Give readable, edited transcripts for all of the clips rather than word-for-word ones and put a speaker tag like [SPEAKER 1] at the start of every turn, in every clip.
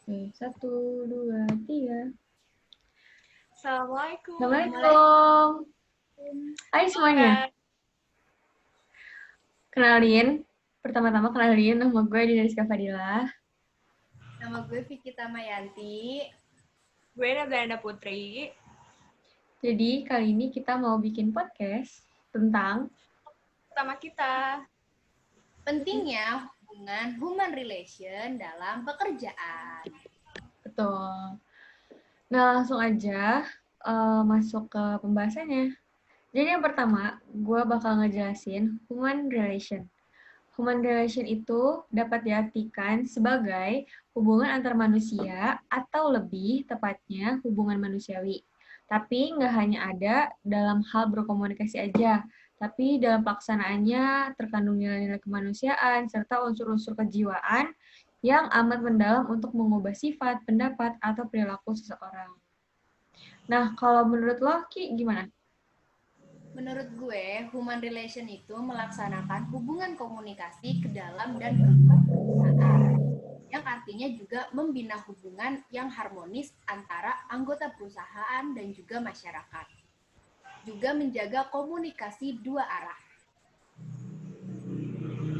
[SPEAKER 1] Oke, 1, 2, 3.
[SPEAKER 2] Assalamualaikum.
[SPEAKER 1] Assalamualaikum. Hai
[SPEAKER 2] Halo
[SPEAKER 1] semuanya.
[SPEAKER 2] Kak.
[SPEAKER 1] Pertama-tama kenalin nama gue Dinariska Fadilah.
[SPEAKER 3] Nama gue Vicky Tamayanti.
[SPEAKER 2] Gue Nablanda Putri.
[SPEAKER 1] Jadi kali ini kita mau bikin podcast tentang
[SPEAKER 2] Pertama kita.
[SPEAKER 3] Pentingnya hubungan human relation dalam pekerjaan.
[SPEAKER 1] betul. Nah, langsung aja masuk ke pembahasannya. Jadi yang pertama, gue bakal ngejelasin human relation. Human relation itu dapat diartikan sebagai hubungan antar manusia atau lebih tepatnya hubungan manusiawi. Tapi nggak hanya ada dalam hal berkomunikasi aja, tapi dalam pelaksanaannya terkandung nilai-nilai kemanusiaan serta unsur-unsur kejiwaan yang amat mendalam untuk mengubah sifat, pendapat, atau perilaku seseorang. Nah, kalau menurut lo, Ki, gimana?
[SPEAKER 3] Menurut gue, human relation itu melaksanakan hubungan komunikasi ke dalam dan keluar perusahaan. Yang artinya juga membina hubungan yang harmonis antara anggota perusahaan dan juga masyarakat. Juga menjaga komunikasi dua arah.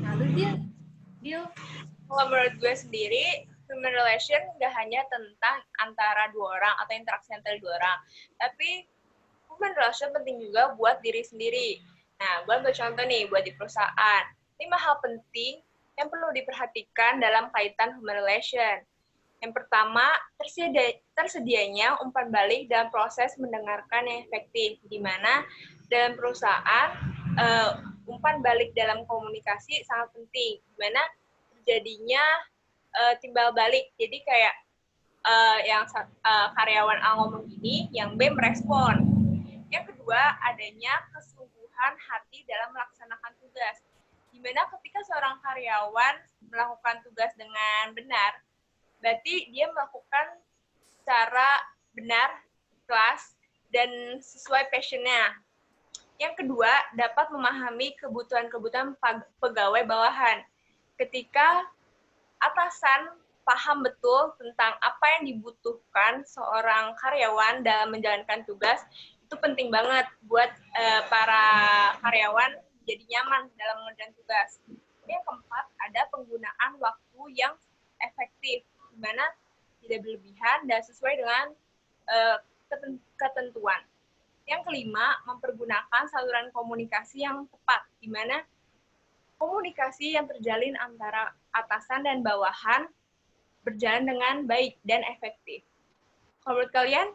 [SPEAKER 3] Lalu Dil,
[SPEAKER 2] Kalau menurut gue sendiri, human relation gak hanya tentang antara dua orang atau interaksi antara dua orang. Tapi human relation penting juga buat diri sendiri. Nah, gue ambil contoh nih buat di perusahaan. 5 hal penting yang perlu diperhatikan dalam kaitan human relation. Yang pertama, tersedianya umpan balik dalam proses mendengarkan yang efektif, di mana dalam perusahaan umpan balik dalam komunikasi sangat penting, di mana terjadinya timbal balik. Jadi kayak yang karyawan A ngomong gini, yang B merespon. Yang kedua, adanya kesungguhan hati dalam melaksanakan tugas. Di mana ketika seorang karyawan melakukan tugas dengan benar, berarti dia melakukan secara benar, ikhlas, dan sesuai passion-nya. Yang kedua, dapat memahami kebutuhan-kebutuhan pegawai bawahan. Ketika atasan paham betul tentang apa yang dibutuhkan seorang karyawan dalam menjalankan tugas, itu penting banget buat para karyawan jadi nyaman dalam mengerjakan tugas. Yang keempat, ada penggunaan waktu yang efektif, di mana tidak berlebihan dan sesuai dengan ketentuan. Yang kelima, mempergunakan saluran komunikasi yang tepat, di mana komunikasi yang terjalin antara atasan dan bawahan berjalan dengan baik dan efektif. Kalau menurut kalian?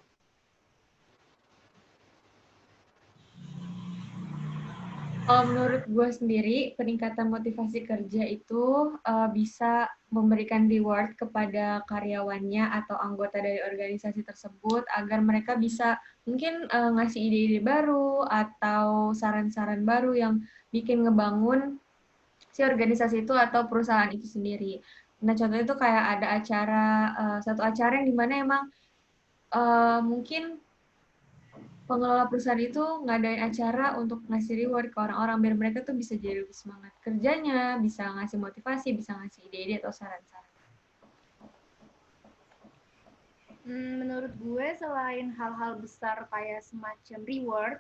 [SPEAKER 1] Kalau menurut gue sendiri, peningkatan motivasi kerja itu bisa memberikan reward kepada karyawannya atau anggota dari organisasi tersebut agar mereka bisa mungkin ngasih ide-ide baru atau saran-saran baru yang bikin ngebangun si organisasi itu atau perusahaan itu sendiri. Nah, contohnya itu kayak ada acara, satu acara yang dimana emang mungkin pengelola perusahaan itu ngadain acara untuk ngasih reward ke orang-orang biar mereka tuh bisa jadi lebih semangat kerjanya, bisa ngasih motivasi, bisa ngasih ide-ide atau saran-saran.
[SPEAKER 3] menurut gue selain hal-hal besar kayak semacam reward,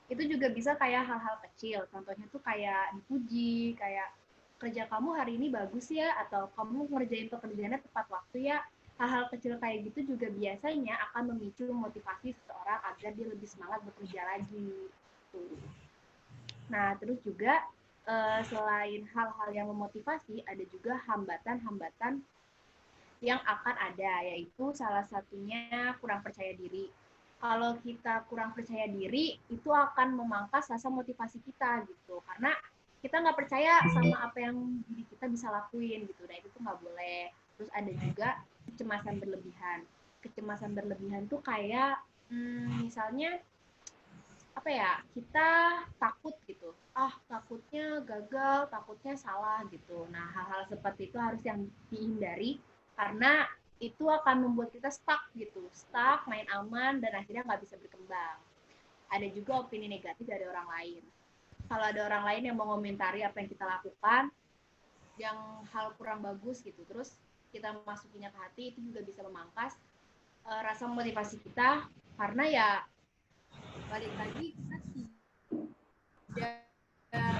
[SPEAKER 3] itu juga bisa kayak hal-hal kecil. Contohnya tuh kayak dipuji, kayak kerja kamu hari ini bagus ya, atau kamu ngerjain pekerjaannya tepat waktu ya. Hal-hal kecil kayak gitu juga biasanya akan memicu motivasi seseorang agar dia lebih semangat bekerja lagi. Nah, terus juga selain hal-hal yang memotivasi, ada juga hambatan-hambatan yang akan ada, yaitu salah satunya kurang percaya diri. Kalau kita kurang percaya diri, itu akan memangkas rasa motivasi kita gitu, karena kita nggak percaya sama apa yang diri kita bisa lakuin gitu. Nah, itu tuh nggak boleh. Terus ada juga kecemasan berlebihan. Kecemasan berlebihan tuh kayak misalnya apa ya, kita takut gitu, takutnya gagal, takutnya salah gitu. Nah, hal-hal seperti itu harus yang dihindari karena itu akan membuat kita stuck gitu, stuck, main aman, dan akhirnya nggak bisa berkembang. Ada juga opini negatif dari orang lain. Kalau ada orang lain yang mengomentari apa yang kita lakukan, yang hal kurang bagus gitu, terus kita masukinya ke hati, itu juga bisa memangkas rasa motivasi kita, karena ya balik lagi kita tidak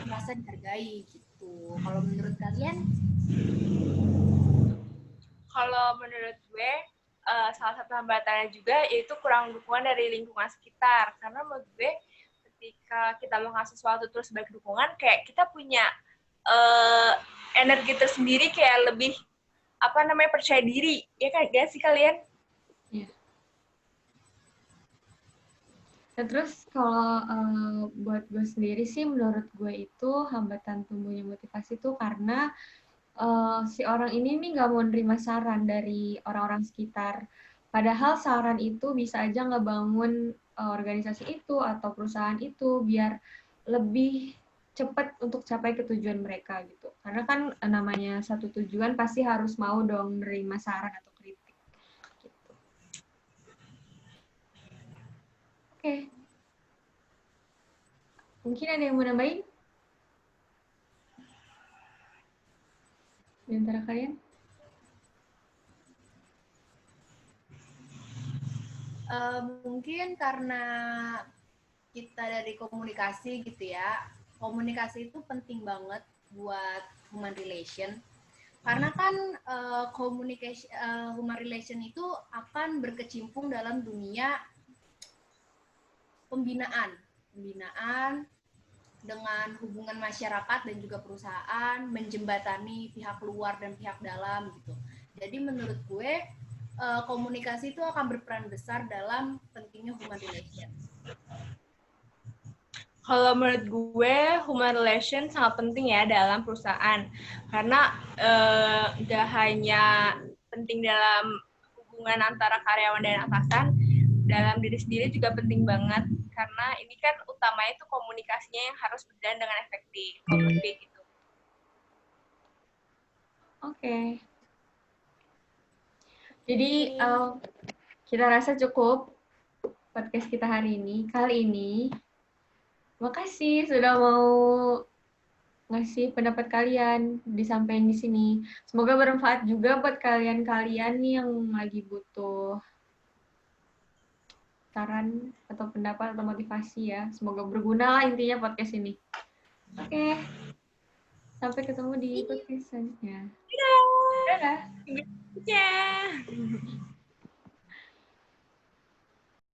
[SPEAKER 3] merasa dihargai gitu. Kalau menurut kalian?
[SPEAKER 2] Kalau menurut gue, salah satu hambatannya juga yaitu kurang dukungan dari lingkungan sekitar. Karena menurut gue, ketika kita melakukan sesuatu terus banyak dukungan, kayak kita punya energi tersendiri, kayak lebih percaya diri, ya kan? Gak sih kalian?
[SPEAKER 1] Iya. Nah, terus kalau buat gue sendiri sih, menurut gue itu hambatan tumbuhnya motivasi itu karena si orang ini nih nggak mau nerima saran dari orang-orang sekitar. Padahal saran itu bisa aja ngebangun organisasi itu atau perusahaan itu biar lebih cepat untuk capai ke tujuan mereka gitu. Karena kan namanya satu tujuan pasti harus mau dong nerima saran atau kritik. Gitu. Oke. Mungkin ada yang mau nambahin? Di antara kalian?
[SPEAKER 3] Mungkin karena kita dari komunikasi gitu ya, komunikasi itu penting banget buat human relation, karena kan human relation itu akan berkecimpung dalam dunia pembinaan dengan hubungan masyarakat dan juga perusahaan, menjembatani pihak luar dan pihak dalam gitu. Jadi menurut gue komunikasi itu akan berperan besar dalam pentingnya human relation.
[SPEAKER 2] Kalau menurut gue, human relation sangat penting ya dalam perusahaan. Karena nggak hanya penting dalam hubungan antara karyawan dan atasan, dalam diri sendiri juga penting banget. Karena ini kan utamanya itu komunikasinya yang harus berjalan dengan efektif. Menurut gue gitu.
[SPEAKER 1] Oke. Jadi kita rasa cukup podcast kita hari ini. Kali ini, makasih sudah mau ngasih pendapat kalian disampaikan di sini. Semoga bermanfaat juga buat kalian-kalian nih yang lagi butuh saran atau pendapat atau motivasi ya. Semoga berguna lah intinya podcast ini. Oke. Sampai ketemu di podcast selanjutnya.
[SPEAKER 2] Dadah!
[SPEAKER 1] Dadah.
[SPEAKER 2] Dadah!